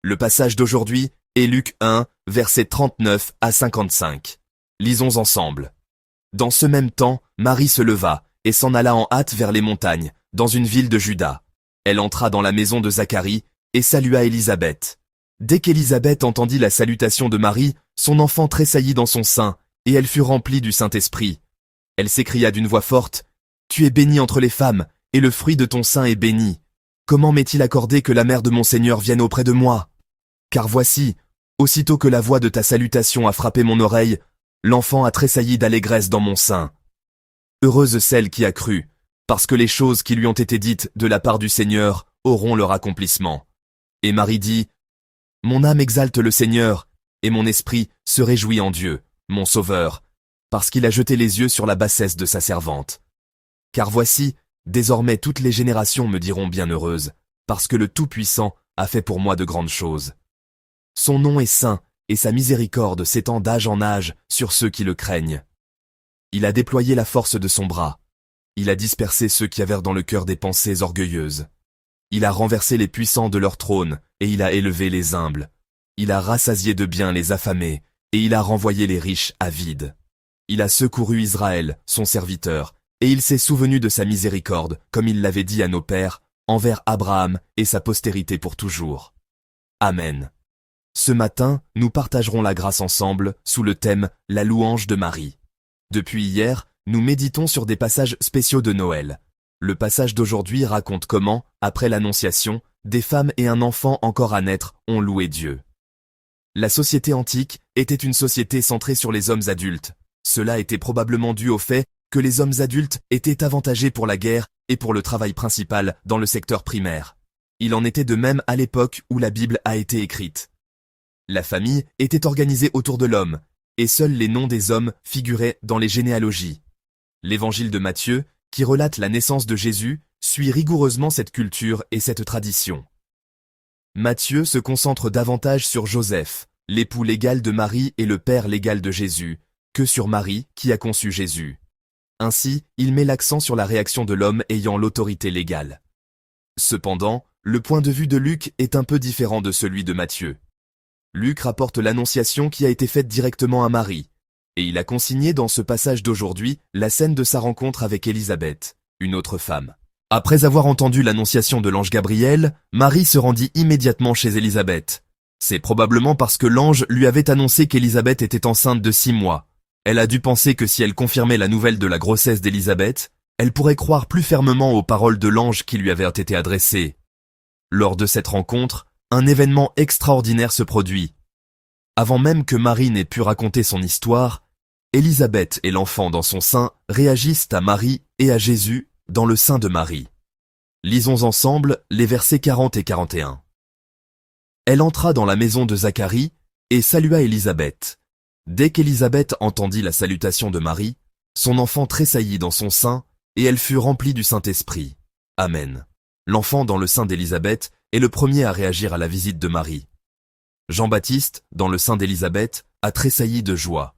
Le passage d'aujourd'hui est Luc 1, versets 39 à 55. Lisons ensemble. Dans ce même temps, Marie se leva et s'en alla en hâte vers les montagnes, dans une ville de Juda. Elle entra dans la maison de Zacharie et salua Élisabeth. Dès qu'Élisabeth entendit la salutation de Marie, son enfant tressaillit dans son sein, et elle fut remplie du Saint-Esprit. Elle s'écria d'une voix forte, « Tu es bénie entre les femmes, et le fruit de ton sein est béni. Comment m'est-il accordé que la mère de mon Seigneur vienne auprès de moi? Car voici, aussitôt que la voix de ta salutation a frappé mon oreille, l'enfant a tressailli d'allégresse dans mon sein. Heureuse celle qui a cru, parce que les choses qui lui ont été dites de la part du Seigneur auront leur accomplissement. » Et Marie dit, « Mon âme exalte le Seigneur, et mon esprit se réjouit en Dieu, mon Sauveur, parce qu'il a jeté les yeux sur la bassesse de sa servante. Car voici, désormais toutes les générations me diront bienheureuse, parce que le Tout-Puissant a fait pour moi de grandes choses. Son nom est saint, et sa miséricorde s'étend d'âge en âge sur ceux qui le craignent. Il a déployé la force de son bras. Il a dispersé ceux qui avaient dans le cœur des pensées orgueilleuses. Il a renversé les puissants de leur trône, et il a élevé les humbles. Il a rassasié de biens les affamés, et il a renvoyé les riches avides. Il a secouru Israël, son serviteur, et il s'est souvenu de sa miséricorde, comme il l'avait dit à nos pères, envers Abraham et sa postérité pour toujours. Amen. Ce matin, nous partagerons la grâce ensemble, sous le thème « La louange de Marie ». Depuis hier, nous méditons sur des passages spéciaux de Noël. Le passage d'aujourd'hui raconte comment, après l'Annonciation, des femmes et un enfant encore à naître ont loué Dieu. La société antique était une société centrée sur les hommes adultes. Cela était probablement dû au fait que les hommes adultes étaient avantagés pour la guerre et pour le travail principal dans le secteur primaire. Il en était de même à l'époque où la Bible a été écrite. La famille était organisée autour de l'homme, et seuls les noms des hommes figuraient dans les généalogies. L'évangile de Matthieu, qui relate la naissance de Jésus, suit rigoureusement cette culture et cette tradition. Matthieu se concentre davantage sur Joseph, l'époux légal de Marie et le père légal de Jésus, que sur Marie qui a conçu Jésus. Ainsi, il met l'accent sur la réaction de l'homme ayant l'autorité légale. Cependant, le point de vue de Luc est un peu différent de celui de Matthieu. Luc rapporte l'annonciation qui a été faite directement à Marie, et il a consigné dans ce passage d'aujourd'hui la scène de sa rencontre avec Élisabeth, une autre femme. Après avoir entendu l'annonciation de l'ange Gabriel, Marie se rendit immédiatement chez Élisabeth. C'est probablement parce que l'ange lui avait annoncé qu'Élisabeth était enceinte de 6 mois. Elle a dû penser que si elle confirmait la nouvelle de la grossesse d'Élisabeth, elle pourrait croire plus fermement aux paroles de l'ange qui lui avait été adressées. Lors de cette rencontre, un événement extraordinaire se produit. Avant même que Marie n'ait pu raconter son histoire, Élisabeth et l'enfant dans son sein réagissent à Marie et à Jésus dans le sein de Marie. Lisons ensemble les versets 40 et 41. Elle entra dans la maison de Zacharie et salua Élisabeth. Dès qu'Élisabeth entendit la salutation de Marie, son enfant tressaillit dans son sein et elle fut remplie du Saint-Esprit. Amen. L'enfant dans le sein d'Élisabeth est le premier à réagir à la visite de Marie. Jean-Baptiste, dans le sein d'Élisabeth, a tressailli de joie.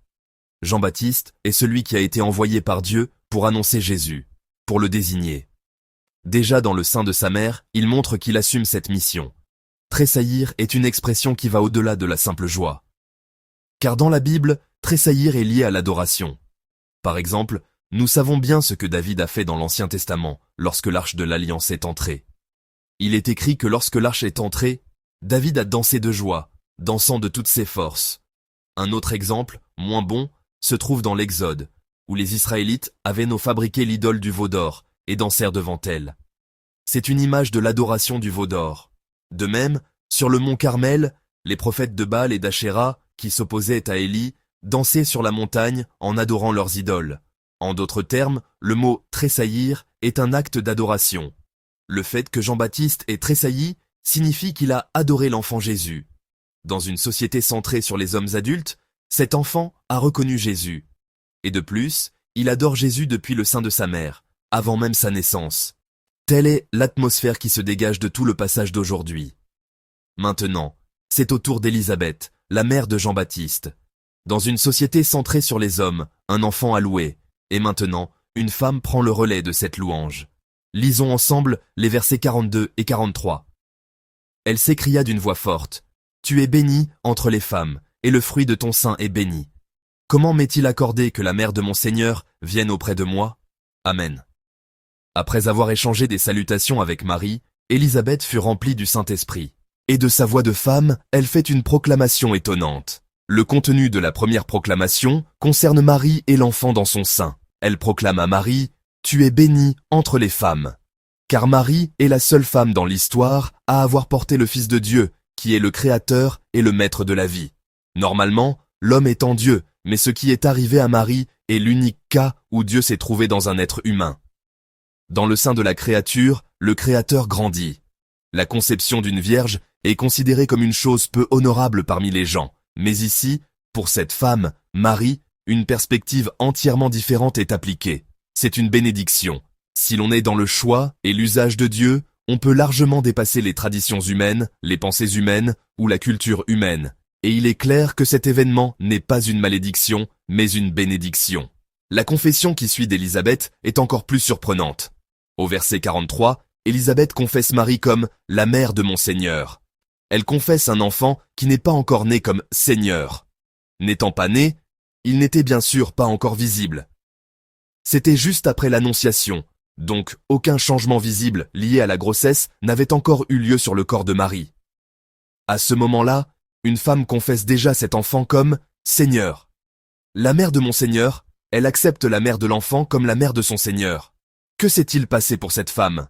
Jean-Baptiste est celui qui a été envoyé par Dieu pour annoncer Jésus, pour le désigner. Déjà dans le sein de sa mère, il montre qu'il assume cette mission. Tressaillir est une expression qui va au-delà de la simple joie. Car dans la Bible, tressaillir est lié à l'adoration. Par exemple, nous savons bien ce que David a fait dans l'Ancien Testament lorsque l'arche de l'Alliance est entrée. Il est écrit que lorsque l'arche est entrée, David a dansé de joie, dansant de toutes ses forces. Un autre exemple, moins bon, se trouve dans l'Exode, où les Israélites avaient fabriqué l'idole du veau d'or et dansèrent devant elle. C'est une image de l'adoration du veau d'or. De même, sur le mont Carmel, les prophètes de Baal et d'Achéra, qui s'opposaient à Élie, dansaient sur la montagne en adorant leurs idoles. En d'autres termes, le mot « tressaillir » est un acte d'adoration. Le fait que Jean-Baptiste ait tressailli signifie qu'il a adoré l'enfant Jésus. Dans une société centrée sur les hommes adultes, cet enfant a reconnu Jésus. Et de plus, il adore Jésus depuis le sein de sa mère, avant même sa naissance. Telle est l'atmosphère qui se dégage de tout le passage d'aujourd'hui. Maintenant, c'est au tour d'Élisabeth, la mère de Jean-Baptiste. Dans une société centrée sur les hommes, un enfant a loué, et maintenant, une femme prend le relais de cette louange. Lisons ensemble les versets 42 et 43. Elle s'écria d'une voix forte, tu es bénie entre les femmes, et le fruit de ton sein est béni. Comment m'est-il accordé que la mère de mon Seigneur vienne auprès de moi? Amen. Après avoir échangé des salutations avec Marie, Élisabeth fut remplie du Saint-Esprit. Et de sa voix de femme, elle fait une proclamation étonnante. Le contenu de la première proclamation concerne Marie et l'enfant dans son sein. Elle proclame à Marie, « Tu es bénie entre les femmes ». Car Marie est la seule femme dans l'histoire à avoir porté le Fils de Dieu, qui est le Créateur et le Maître de la vie. Normalement, l'homme est en Dieu, mais ce qui est arrivé à Marie est l'unique cas où Dieu s'est trouvé dans un être humain. Dans le sein de la créature, le Créateur grandit. La conception d'une vierge est considérée comme une chose peu honorable parmi les gens. Mais ici, pour cette femme, Marie, une perspective entièrement différente est appliquée. C'est une bénédiction. Si l'on est dans le choix et l'usage de Dieu, on peut largement dépasser les traditions humaines, les pensées humaines ou la culture humaine. Et il est clair que cet événement n'est pas une malédiction, mais une bénédiction. La confession qui suit d'Élisabeth est encore plus surprenante. Au verset 43, Élisabeth confesse Marie comme « la mère de mon Seigneur ». Elle confesse un enfant qui n'est pas encore né comme « Seigneur ». N'étant pas né, il n'était bien sûr pas encore visible. C'était juste après l'Annonciation, donc aucun changement visible lié à la grossesse n'avait encore eu lieu sur le corps de Marie. À ce moment-là, une femme confesse déjà cet enfant comme « Seigneur ». La mère de mon Seigneur, elle accepte la mère de l'enfant comme la mère de son Seigneur. Que s'est-il passé pour cette femme?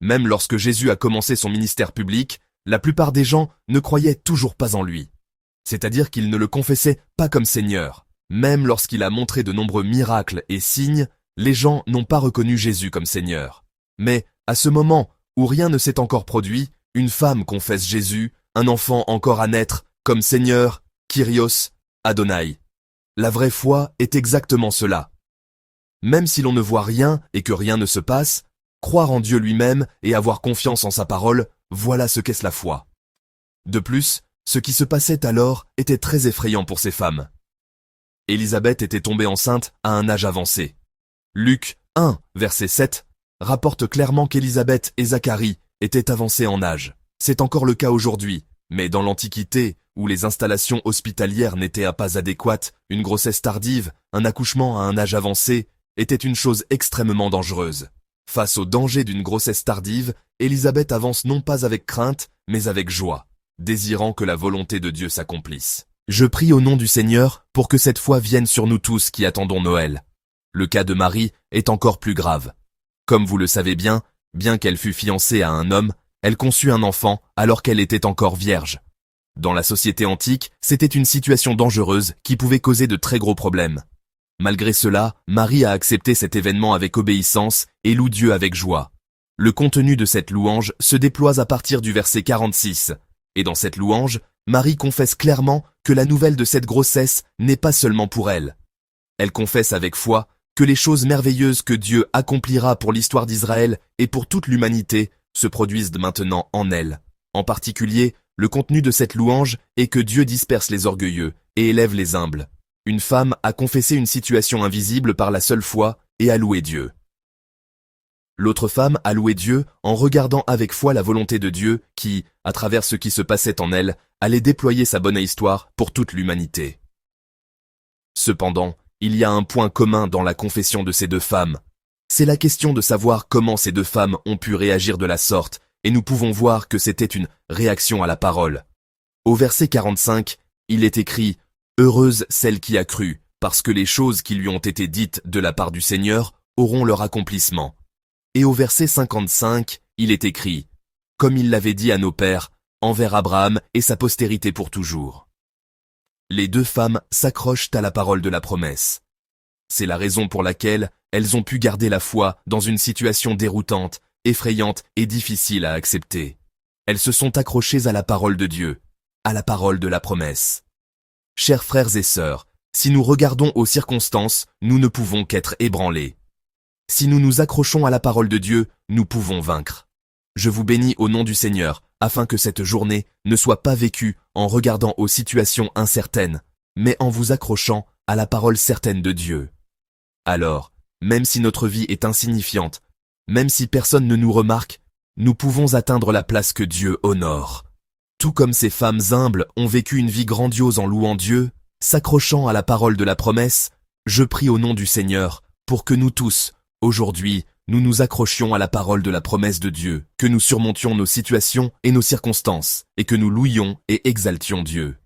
Même lorsque Jésus a commencé son ministère public, la plupart des gens ne croyaient toujours pas en lui. C'est-à-dire qu'ils ne le confessaient pas comme Seigneur. Même lorsqu'il a montré de nombreux miracles et signes, les gens n'ont pas reconnu Jésus comme Seigneur. Mais, à ce moment où rien ne s'est encore produit, une femme confesse Jésus, un enfant encore à naître, comme Seigneur, Kyrios, Adonai. La vraie foi est exactement cela. Même si l'on ne voit rien et que rien ne se passe, croire en Dieu lui-même et avoir confiance en sa parole, voilà ce qu'est la foi. De plus, ce qui se passait alors était très effrayant pour ces femmes. Élisabeth était tombée enceinte à un âge avancé. Luc 1, verset 7, rapporte clairement qu'Élisabeth et Zacharie étaient avancés en âge. C'est encore le cas aujourd'hui, mais dans l'Antiquité, où les installations hospitalières n'étaient pas adéquates, une grossesse tardive, un accouchement à un âge avancé, était une chose extrêmement dangereuse. Face au danger d'une grossesse tardive, Élisabeth avance non pas avec crainte, mais avec joie, désirant que la volonté de Dieu s'accomplisse. Je prie au nom du Seigneur pour que cette foi vienne sur nous tous qui attendons Noël. Le cas de Marie est encore plus grave. Comme vous le savez bien qu'elle fût fiancée à un homme, elle conçut un enfant alors qu'elle était encore vierge. Dans la société antique, c'était une situation dangereuse qui pouvait causer de très gros problèmes. Malgré cela, Marie a accepté cet événement avec obéissance et loue Dieu avec joie. Le contenu de cette louange se déploie à partir du verset 46. Et dans cette louange, Marie confesse clairement que la nouvelle de cette grossesse n'est pas seulement pour elle. Elle confesse avec foi que les choses merveilleuses que Dieu accomplira pour l'histoire d'Israël et pour toute l'humanité se produisent maintenant en elle. En particulier, le contenu de cette louange est que Dieu disperse les orgueilleux et élève les humbles. Une femme a confessé une situation invisible par la seule foi et a loué Dieu. L'autre femme a loué Dieu en regardant avec foi la volonté de Dieu qui, à travers ce qui se passait en elle, allait déployer sa bonne histoire pour toute l'humanité. Cependant, il y a un point commun dans la confession de ces deux femmes. C'est la question de savoir comment ces deux femmes ont pu réagir de la sorte, et nous pouvons voir que c'était une réaction à la parole. Au verset 45, il est écrit « Heureuse celle qui a cru, parce que les choses qui lui ont été dites de la part du Seigneur auront leur accomplissement. » Et au verset 55, il est écrit « Comme il l'avait dit à nos pères, envers Abraham et sa postérité pour toujours. » Les deux femmes s'accrochent à la parole de la promesse. C'est la raison pour laquelle elles ont pu garder la foi dans une situation déroutante, effrayante et difficile à accepter. Elles se sont accrochées à la parole de Dieu, à la parole de la promesse. Chers frères et sœurs, si nous regardons aux circonstances, nous ne pouvons qu'être ébranlés. Si nous nous accrochons à la parole de Dieu, nous pouvons vaincre. Je vous bénis au nom du Seigneur, afin que cette journée ne soit pas vécue en regardant aux situations incertaines, mais en vous accrochant à la parole certaine de Dieu. Alors, même si notre vie est insignifiante, même si personne ne nous remarque, nous pouvons atteindre la place que Dieu honore. Tout comme ces femmes humbles ont vécu une vie grandiose en louant Dieu, s'accrochant à la parole de la promesse, je prie au nom du Seigneur pour que nous tous, aujourd'hui, nous nous accrochions à la parole de la promesse de Dieu, que nous surmontions nos situations et nos circonstances, et que nous louions et exaltions Dieu.